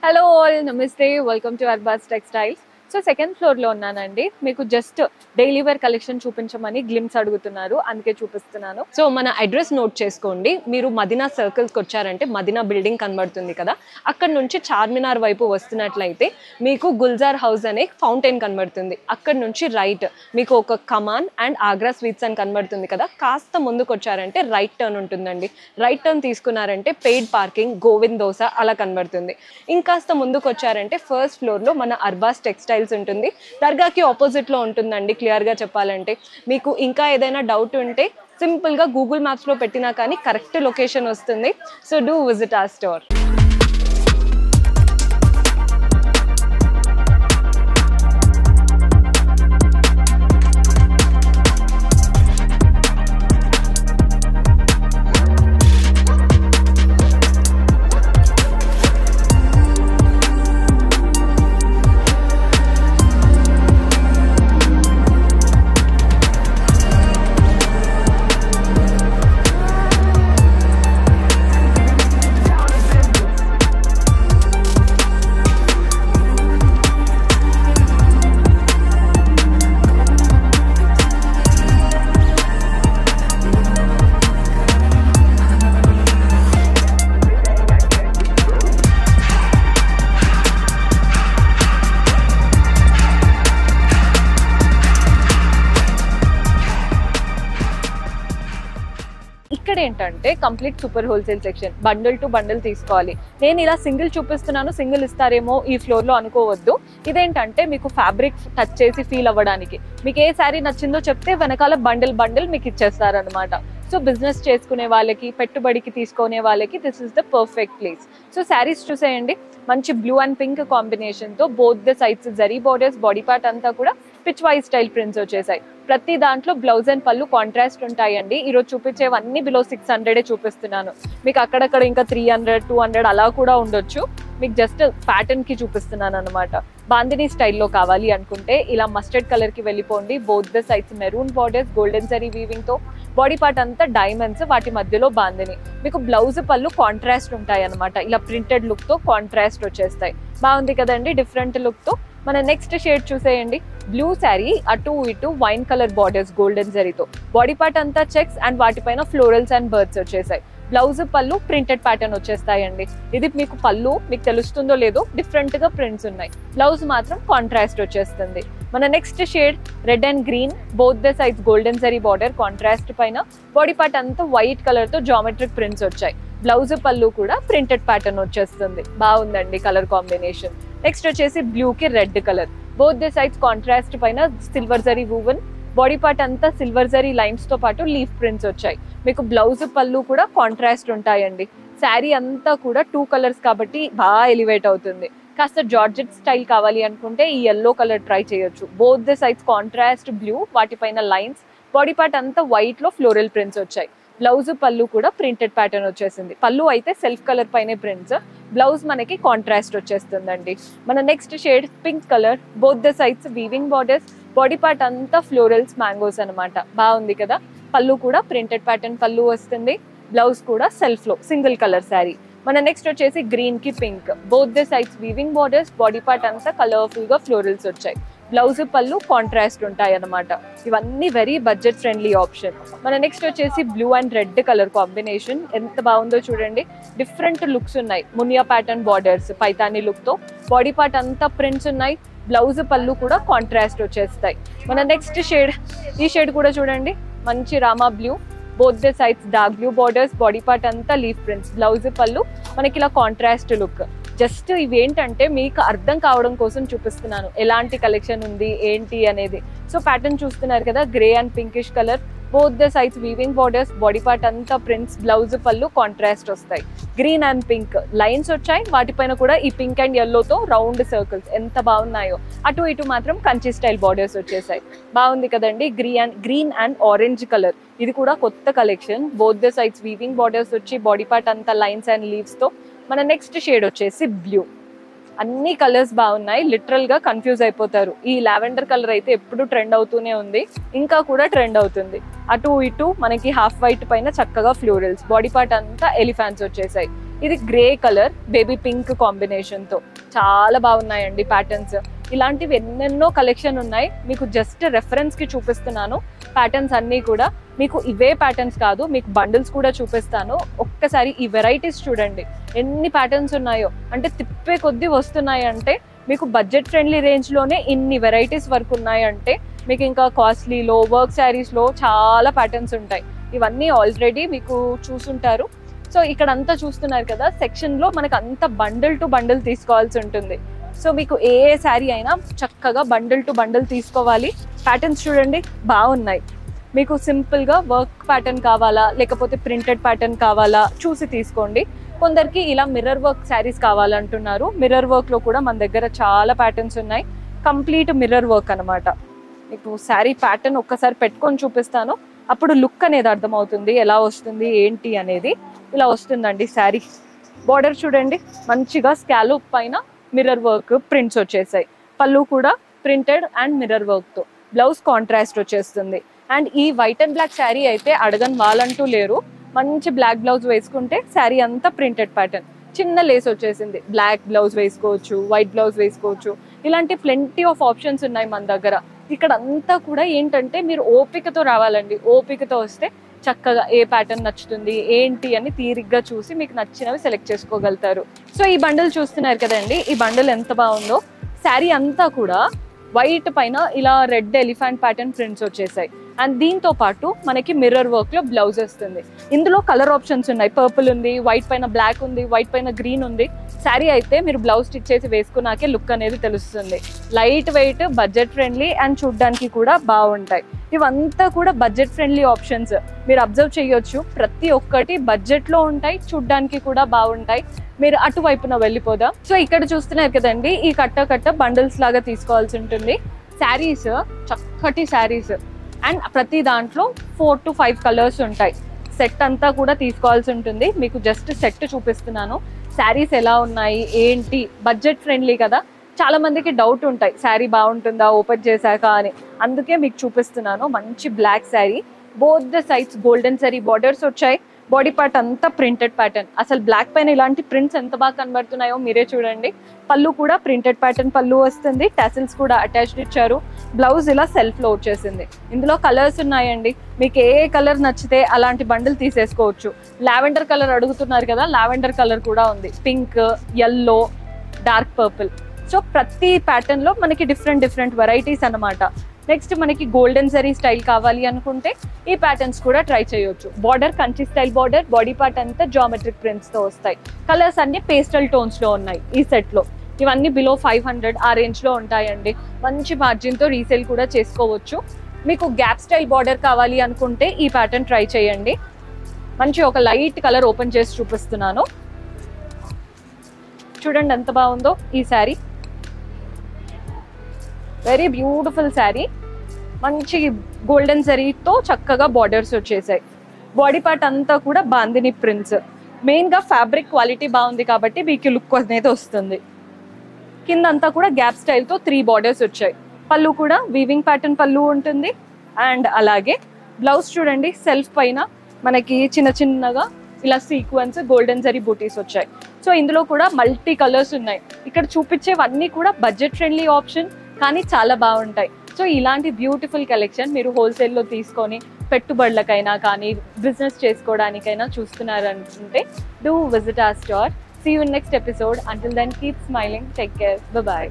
Hello all, Namaste. Welcome to Arbaz Textiles. So second ఫ్లోర్లో ఉన్నానండి. మీకు జస్ట్ డైలీ వేర్ కలెక్షన్ చూపించమని glimpse అడుగుతున్నారు, అందుకే చూపిస్తున్నాను. సో మన అడ్రస్ నోట్ చేసుకోండి. మీరు మదీనా సర్కిల్స్కి వచ్చారంటే మదీనా బిల్డింగ్ కనబడుతుంది కదా, అక్కడ నుంచి చార్మినార్ వైపు వస్తున్నట్లయితే మీకు గుల్జార్ హౌస్ అనే ఫౌంటైన్ కనబడుతుంది. అక్కడ నుంచి రైట్ మీకు ఒక కమాన్ అండ్ ఆగ్రా స్వీట్స్ అని కనబడుతుంది కదా, కాస్త ముందుకు వచ్చారంటే రైట్ టర్న్ ఉంటుందండి. రైట్ టర్న్ తీసుకున్నారంటే పెయిడ్ పార్కింగ్, గోవింద్ దోస అలా కనబడుతుంది. ఇంకాస్త ముందుకు వచ్చారంటే ఫస్ట్ ఫ్లోర్లో మన అర్బాస్ టెక్స్టైల్స్ ఉంటుంది. దర్గాకి ఆపోజిట్ లో ఉంటుందండి. క్లియర్ గా చెప్పాలంటే మీకు ఇంకా ఏదైనా డౌట్ ఉంటే సింపుల్ గా గూగుల్ మ్యాప్స్ లో పెట్టినా కానీ కరెక్ట్ లొకేషన్ వస్తుంది. So do visit our store. ఇక్కడ ఏంటంటే complete super wholesale section. Bundle to bundle తీసుకోవాలి. నేను ఇలా సింగిల్ చూపిస్తున్నాను, సింగిల్ ఇస్తారేమో ఈ ఫ్లోర్ లో అనుకోవద్దు. ఇదేంటంటే మీకు ఫ్యాబ్రిక్ టచ్ చేసి ఫీల్ అవ్వడానికి, మీకు ఏ శారీ నచ్చిందో చెప్తే వెనకాల బండిల్ మీకు ఇచ్చేస్తారనమాట. సో బిజినెస్ చేసుకునే వాళ్ళకి, పెట్టుబడికి తీసుకునే వాళ్ళకి this is the perfect place. So saris చూసేయండి, మంచి బ్లూ అండ్ పింక్ కాంబినేషన్ తో both the sides zari borders, body part అంతా కూడా పిచ్ వైజ్ స్టైల్ ప్రింట్స్ వచ్చేసాయి. ప్రతి దాంట్లో బ్లౌజ్ అండ్ పళ్ళు కాంట్రాస్ట్ ఉంటాయండి. ఈరోజు చూపించేవన్నీ బిలో 600 చూపిస్తున్నాను. మీకు అక్కడక్కడ ఇంకా 300, 200 అలా కూడా ఉండొచ్చు. మీకు జస్ట్ ప్యాటర్న్ కి చూపిస్తున్నాను అనమాట. బాందినీ స్టైల్లో కావాలి అనుకుంటే ఇలా మస్టర్డ్ కలర్ కి వెళ్ళిపోండి. Both the sides maroon borders, golden zari weaving తో, బాడీ పార్ట్ అంతా డైమండ్స్, వాటి మధ్యలో బాందిని. మీకు బ్లౌజ్ పళ్ళు కాంట్రాస్ట్ ఉంటాయి అనమాట. ఇలా ప్రింటెడ్ లుక్ తో కాంట్రాస్ట్ వచ్చేస్తాయి. బాగుంది కదండి డిఫరెంట్ లుక్ తో. మన నెక్స్ట్ షేడ్ చూసేయండి. బ్లూ శారీ, అటు ఇటు వైన్ కలర్ బార్డర్స్ గోల్డెన్ జరీతో, బాడీ పార్ట్ అంతా చెక్స్ అండ్ వాటిపైన ఫ్లోరల్స్ అండ్ బర్డ్స్ వచ్చేసాయి. బ్లౌజ్ పళ్ళు ప్రింటెడ్ ప్యాటర్న్ వచ్చేస్తాయండి. ఇది మీకు పళ్ళు మీకు తెలుస్తుందో లేదో డిఫరెంట్ గా ప్రింట్స్ ఉన్నాయి. బ్లౌజ్ మాత్రం కాంట్రాస్ట్ వచ్చేస్తుంది. మన next shade red and green, both the sides golden zari border contrast పైన, బాడీ పార్ట్ అంతా వైట్ కలర్ తో జామెట్రిక్ ప్రింట్స్ వచ్చాయి. బ్లౌజ్ పళ్ళు కూడా ప్రింటెడ్ ప్యాటర్న్ వచ్చేస్తుంది. బాగుందండి కలర్ కాంబినేషన్. నెక్స్ట్ వచ్చేసి బ్లూ కి red colour, both the sides contrast పైన silver zari woven, body part అంతా సిల్వర్ జరీ లైన్స్ తో పాటు లీఫ్ ప్రింట్స్ వచ్చాయి. మీకు బ్లౌజ్ పళ్ళు కూడా కాంట్రాస్ట్ ఉంటాయండి. శారీ అంతా కూడా 2 కలర్స్ కాబట్టి బాగా ఎలివేట్ అవుతుంది. కాస్త జార్జెట్ స్టైల్ కావాలి అనుకుంటే ఈ ఎల్లో కలర్ ట్రై చేయొచ్చు. Both the sides contrast blue, వాటిపైన లైన్స్, బాడీ పార్ట్ అంతా వైట్ లో ఫ్లోరల్ ప్రింట్స్ వచ్చాయి. బ్లౌజ్ పళ్ళు కూడా ప్రింటెడ్ ప్యాటర్న్ వచ్చేసింది. పళ్ళు అయితే సెల్ఫ్ కలర్ పైనే ప్రింట్స్, బ్లౌజ్ మనకి కాంట్రాస్ట్ వచ్చేస్తుందండి. మన next shade pink colour, both the sides weaving borders, body part అంతా ఫ్లోరల్స్ మ్యాంగోస్ అనమాట. బాగుంది కదా. పళ్ళు కూడా ప్రింటెడ్ ప్యాటర్న్ పళ్ళు వస్తుంది. బ్లౌజ్ కూడా సెల్ఫ్ లో సింగిల్ కలర్ శారీ. మన నెక్స్ట్ వచ్చేసి గ్రీన్ కి pink, both the sides weaving borders, body part అంతా కలర్ఫుల్ గా ఫ్లోరల్స్ వచ్చాయి. బ్లౌజ్ పళ్ళు కాంట్రాస్ట్ ఉంటాయి అనమాట. ఇవన్నీ వెరీ బడ్జెట్ ఫ్రెండ్లీ ఆప్షన్. మన నెక్స్ట్ వచ్చేసి blue and red colour combination. ఎంత బాగుందో చూడండి. డిఫరెంట్ లుక్స్ ఉన్నాయి. Muniya pattern borders Paithani look తో, బాడీ పార్ట్ అంతా ప్రింట్స్ ఉన్నాయి. బ్లౌజ్ పళ్ళు కూడా కాంట్రాస్ట్ వచ్చేస్తాయి. మన నెక్స్ట్ షేడ్, ఈ షేడ్ కూడా చూడండి, మంచి Rama blue, both the sides dark blue borders, body part అంతా లీఫ్ ప్రింట్స్, బ్లౌజ్ పళ్ళు మనకి ఇలా కాంట్రాస్ట్ లుక్. జస్ట్ ఇవేంటంటే మీకు అర్థం కావడం కోసం చూపిస్తున్నాను ఎలాంటి కలెక్షన్ ఉంది ఏంటి అనేది. సో ప్యాటర్న్ చూస్తున్నారు కదా, grey and pinkish colour, both the sides weaving borders, body part అంతా ప్రింట్స్, బ్లౌజ్ పళ్ళు కాంట్రాస్ట్ వస్తాయి. గ్రీన్ అండ్ పింక్ లైన్స్ వచ్చాయి, వాటిపైన కూడా ఈ పింక్ అండ్ ఎల్లోతో రౌండ్ సర్కిల్స్ ఎంత బాగున్నాయో. అటు ఇటు మాత్రం కంచి స్టైల్ బార్డర్స్ వచ్చేసాయి. బాగుంది కదండి. గ్రీన్ అండ్ ఆరెంజ్ కలర్, ఇది కూడా కొత్త collection. Both the sides weaving borders వచ్చి, బాడీ పార్ట్ అంతా లైన్స్ అండ్ లీవ్స్ తో. మన నెక్స్ట్ షేడ్ వచ్చేసి బ్లూ. అన్ని కలర్స్ బాగున్నాయి, లిటరల్ గా కన్ఫ్యూజ్ అయిపోతారు. ఈ లావెండర్ కలర్ అయితే ఎప్పుడు ట్రెండ్ అవుతూనే ఉంది, ఇంకా కూడా ట్రెండ్ అవుతుంది. అటు ఇటు మనకి హాఫ్ వైట్ పైన చక్కగా ఫ్లోరల్స్, బాడీ పార్ట్ అంతా ఎలిఫాంట్స్ వచ్చేసాయి. ఇది గ్రే కలర్ బేబీ పింక్ కాంబినేషన్తో చాలా బాగున్నాయండి ప్యాటర్న్స్. ఇలాంటివి ఎన్నెన్నో కలెక్షన్ ఉన్నాయి, మీకు జస్ట్ రెఫరెన్స్కి చూపిస్తున్నాను. ప్యాటర్న్స్ అన్నీ కూడా మీకు ఇవే ప్యాటర్న్స్ కాదు, మీకు బండిల్స్ కూడా చూపిస్తాను. ఒక్కసారి ఈ వెరైటీస్ చూడండి ఎన్ని ప్యాటర్న్స్ ఉన్నాయో. అంటే తిప్పే కొద్దీ వస్తున్నాయి అంటే మీకు బడ్జెట్ ఫ్రెండ్లీ రేంజ్లోనే ఇన్ని వెరైటీస్ వరకు ఉన్నాయంటే మీకు ఇంకా కాస్ట్లీలో వర్క్ శారీస్లో చాలా ప్యాటర్న్స్ ఉంటాయి. ఇవన్నీ ఆల్రెడీ మీకు చూసుంటారు. సో ఇక్కడ అంతా చూస్తున్నారు కదా, సెక్షన్లో మనకు అంత బండిల్ టు బండిల్ తీసుకోవాల్సి ఉంటుంది. సో మీకు ఏ శారీ అయినా చక్కగా బండిల్ టు బండిల్ తీసుకోవాలి. ప్యాటర్న్స్ చూడండి బాగున్నాయి. మీకు సింపుల్గా వర్క్ ప్యాటర్న్ కావాలా లేకపోతే ప్రింటెడ్ ప్యాటర్న్ కావాలా చూసి తీసుకోండి. కొందరికి ఇలా మిర్రర్ వర్క్ శారీస్ కావాలంటున్నారు. మిర్రర్ వర్క్లో కూడా మన దగ్గర చాలా ప్యాటర్న్స్ ఉన్నాయి. కంప్లీట్ మిర్రర్ వర్క్ అనమాట. మీకు శారీ ప్యాటర్న్ ఒక్కసారి పెట్టుకొని చూపిస్తాను, అప్పుడు లుక్ అనేది అర్థమవుతుంది ఎలా వస్తుంది ఏంటి అనేది. ఇలా వస్తుందండి శారీ. బార్డర్ చూడండి మంచిగా స్కాలప్ పైన మిర్రర్ వర్క్ ప్రింట్స్ వచ్చేసాయి. పళ్ళు కూడా ప్రింటెడ్ అండ్ మిర్రర్ వర్క్తో. బ్లౌజ్ కాంట్రాస్ట్ వచ్చేస్తుంది. అండ్ ఈ వైట్ అండ్ బ్లాక్ శారీ అయితే అడగని వాళ్ళంటూ లేరు. మంచి బ్లాక్ బ్లౌజ్ వేసుకుంటే శారీ అంతా ప్రింటెడ్ ప్యాటర్న్, చిన్న లేస్ వచ్చేసింది. బ్లాక్ బ్లౌజ్ వేసుకోవచ్చు, వైట్ బ్లౌజ్ వేసుకోవచ్చు. ఇలాంటి ప్లెంటీ ఆఫ్ ఆప్షన్స్ ఉన్నాయి మన దగ్గర. ఇక్కడ అంతా కూడా ఏంటంటే మీరు ఓపికతో రావాలండి. ఓపికతో వస్తే చక్కగా ఏ ప్యాటర్న్ నచ్చుతుంది ఏంటి అని తీరిగ్గా చూసి మీకు నచ్చినవి సెలెక్ట్ చేసుకోగలుగుతారు. సో ఈ బండిల్ చూస్తున్నారు కదండి, ఈ బండిల్ ఎంత బాగుందో. శారీ అంతా కూడా వైట్ పైన ఇలా రెడ్ ఎలిఫెంట్ ప్యాటర్న్ ప్రింట్స్ వచ్చేసాయి. అండ్ దీంతో పాటు మనకి మిర్రర్ వర్క్లో బ్లౌజ్ వస్తుంది. ఇందులో కలర్ ఆప్షన్స్ ఉన్నాయి. పర్పుల్ ఉంది, వైట్ పైన బ్లాక్ ఉంది, వైట్ పైన గ్రీన్ ఉంది. శారీ అయితే మీరు బ్లౌజ్ స్టిచ్ చేసి వేసుకున్నాకే లుక్ అనేది తెలుస్తుంది. Light weight, budget friendly and చూడ్డానికి కూడా బాగుంటాయి. ఇవంతా కూడా బడ్జెట్ ఫ్రెండ్లీ ఆప్షన్స్. మీరు అబ్జర్వ్ చేయొచ్చు, ప్రతి ఒక్కటి బడ్జెట్లో ఉంటాయి, చూడ్డానికి కూడా బాగుంటాయి. మీరు అటువైపున వెళ్ళిపోదాం. సో ఇక్కడ చూస్తున్నారు కదండి, ఈ కట్ట బండిల్స్ లాగా తీసుకోవాల్సి ఉంటుంది. శారీస్ చక్కటి శారీస్ అండ్ ప్రతి దాంట్లో 4 to 5 కలర్స్ ఉంటాయి. సెట్ అంతా కూడా తీసుకోవాల్సి ఉంటుంది. మీకు జస్ట్ సెట్ చూపిస్తున్నాను. శారీస్ ఎలా ఉన్నాయి ఏంటి, బడ్జెట్ ఫ్రెండ్లీ కదా, చాలా మందికి డౌట్ ఉంటాయి శారీ బాగుంటుందా ఓపెన్ చేశాక అని. అందుకే మీకు చూపిస్తున్నాను. మంచి black sari, both the sides golden zari borders వచ్చాయి. బాడీ పార్ట్ అంతా ప్రింటెడ్ ప్యాటర్న్. అసలు బ్లాక్ పైన ఇలాంటి ప్రింట్స్ ఎంత బాగా కనబడుతున్నాయో మీరే చూడండి. పళ్ళు కూడా ప్రింటెడ్ ప్యాటర్న్ పళ్ళు వస్తుంది. టాసిల్స్ కూడా అటాచ్డ్ ఇచ్చారు. బ్లౌజ్ ఇలా సెల్ఫ్లో వచ్చేసింది. ఇందులో కలర్స్ ఉన్నాయండి. మీకు ఏ కలర్ నచ్చితే అలాంటి బండిల్ తీసేసుకోవచ్చు. లావెండర్ కలర్ అడుగుతున్నారు కదా, లావెండర్ కలర్ కూడా ఉంది. Pink, yellow, dark purple. So ప్రతి ప్యాటర్న్లో మనకి డిఫరెంట్ వెరైటీస్ అన్నమాట. నెక్స్ట్ మనకి గోల్డెన్ జరీ స్టైల్ కావాలి అనుకుంటే ఈ ప్యాటర్న్స్ కూడా ట్రై చేయొచ్చు. Border Kanchi style border, body part అంతా జామెట్రిక్ ప్రింట్స్తో వస్తాయి. కలర్స్ అన్ని పేస్టల్ టోన్స్లో ఉన్నాయి ఈ సెట్లో. ఇవన్నీ బిలో 500 ఆ రేంజ్లో ఉంటాయండి. మంచి మార్జిన్తో రీసేల్ కూడా చేసుకోవచ్చు. మీకు గ్యాప్ స్టైల్ బార్డర్ కావాలి అనుకుంటే ఈ ప్యాటర్న్ ట్రై చేయండి. మంచి ఒక లైట్ కలర్ ఓపెన్ చేసి చూపిస్తున్నాను. చూడండి ఎంత బాగుందో ఈ శారీ. Very beautiful sari. మంచి గోల్డెన్ జరీతో చక్కగా బార్డర్స్ వచ్చేసాయి. బాడీ పార్ట్ అంతా కూడా బాందిని ప్రింట్స్. మెయిన్గా ఫ్యాబ్రిక్ క్వాలిటీ బాగుంది కాబట్టి మీకు లుక్ అనేది వస్తుంది. కింద అంతా కూడా గ్యాప్ స్టైల్తో 3 బార్డర్స్ వచ్చాయి. పళ్ళు కూడా వీవింగ్ ప్యాటర్న్ పళ్ళు ఉంటుంది. అండ్ అలాగే బ్లౌజ్ చూడండి, సెల్ఫ్ పైన మనకి చిన్నగా ఇలా సీక్వెన్స్ గోల్డెన్ జరీ బూటీస్ వచ్చాయి. సో ఇందులో కూడా మల్టీ కలర్స్ ఉన్నాయి. ఇక్కడ చూపించేవన్నీ కూడా బడ్జెట్ ఫ్రెండ్లీ ఆప్షన్ కానీ చాలా బాగుంటాయి. సో ఇలాంటి బ్యూటిఫుల్ కలెక్షన్ మీరు హోల్సేల్లో తీసుకొని పెట్టుబడులకైనా కానీ బిజినెస్ చేసుకోవడానికైనా చూస్తున్నారనుకుంటే do visit our store. See you in next episode. Until then, keep smiling. Take care. Bye-bye.